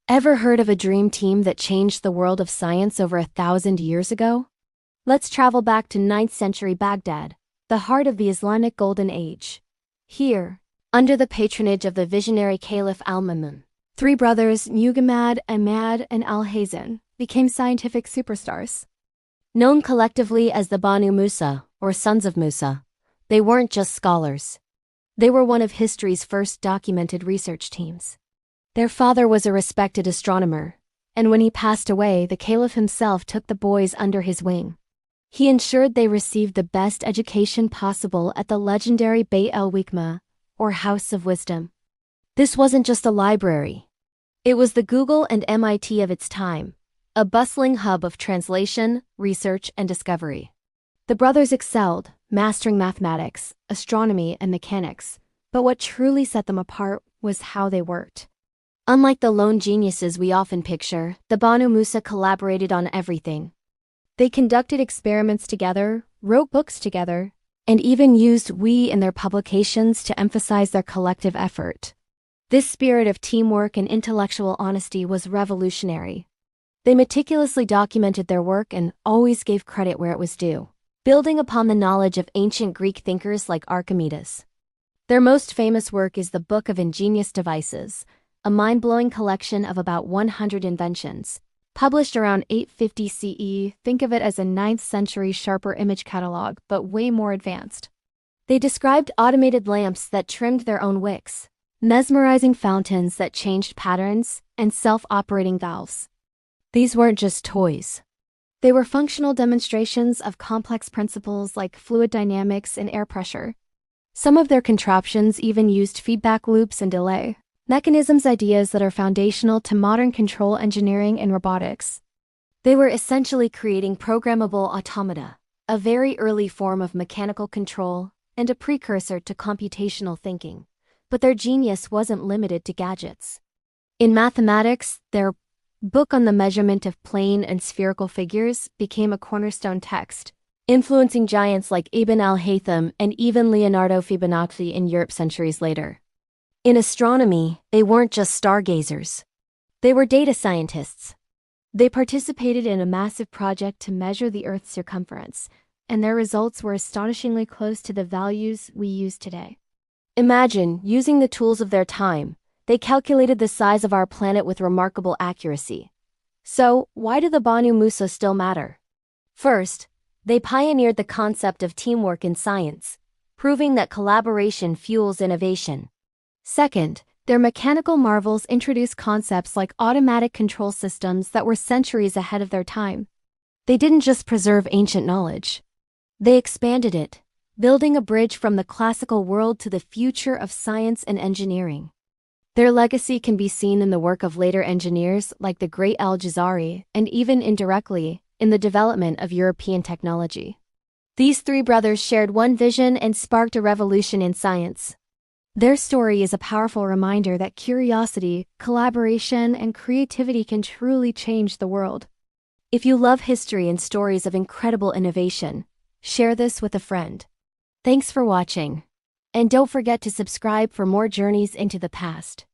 Ever heard of a dream team that changed the world of science over 1,000 years ago? Let's travel back to 9th century Baghdad, the heart of the Islamic Golden Age. Here, under the patronage of the visionary Caliph al-Maʻmun, three brothers, Muhammad, Ahmad, and al-Hasan, became scientific superstars. Known collectively as the Banu Musa, or Sons of Musa, they weren't just scholars. They were one of history's first documented research teams. Their father was a respected astronomer, and when he passed away, the Caliph himself took the boys under his wing. He ensured they received the best education possible at the legendary Bayt al-Hikma, or House of Wisdom. This wasn't just a library. It was the Google and MIT of its time, a bustling hub of translation, research, and discovery. The brothers excelled, mastering mathematics, astronomy, and mechanics, but what truly set them apart was how they worked. Unlike the lone geniuses we often picture, the Banu Musa collaborated on everything. They conducted experiments together, wrote books together, and even used "we" in their publications to emphasize their collective effort. This spirit of teamwork and intellectual honesty was revolutionary. They meticulously documented their work and always gave credit where it was due, building upon the knowledge of ancient Greek thinkers like Archimedes. Their most famous work is the Book of Ingenious Devices, a mind-blowing collection of about 100 inventions. Published around 850 CE, think of it as a 9th century Sharper image catalog, but way more advanced. They described automated lamps that trimmed their own wicks, mesmerizing fountains that changed patterns, and self-operating valves. These weren't just toys. They were functional demonstrations of complex principles like fluid dynamics and air pressure. Some of their contraptions even used feedback loops and delay mechanisms, ideas that are foundational to modern control engineering and robotics. They were essentially creating programmable automata, a very early form of mechanical control and a precursor to computational thinking. But their genius wasn't limited to gadgets. In mathematics, their book on the measurement of plane and spherical figures became a cornerstone text, influencing giants like Ibn al-Haytham and even Leonardo Fibonacci in Europe centuries later. In astronomy, they weren't just stargazers. They were data scientists. They participated in a massive project to measure the Earth's circumference, and their results were astonishingly close to the values we use today. Imagine, using the tools of their time, they calculated the size of our planet with remarkable accuracy. So, why do the Banu Musa still matter? First, they pioneered the concept of teamwork in science, proving that collaboration fuels innovation. Second, their mechanical marvels introduced concepts like automatic control systems that were centuries ahead of their time. They didn't just preserve ancient knowledge. They expanded it, building a bridge from the classical world to the future of science and engineering. Their legacy can be seen in the work of later engineers like the great al-Jazari, and even indirectly, in the development of European technology. These three brothers shared one vision and sparked a revolution in science. Their story is a powerful reminder that curiosity, collaboration, and creativity can truly change the world. If you love history and stories of incredible innovation, share this with a friend. Thanks for watching. And don't forget to subscribe for more journeys into the past.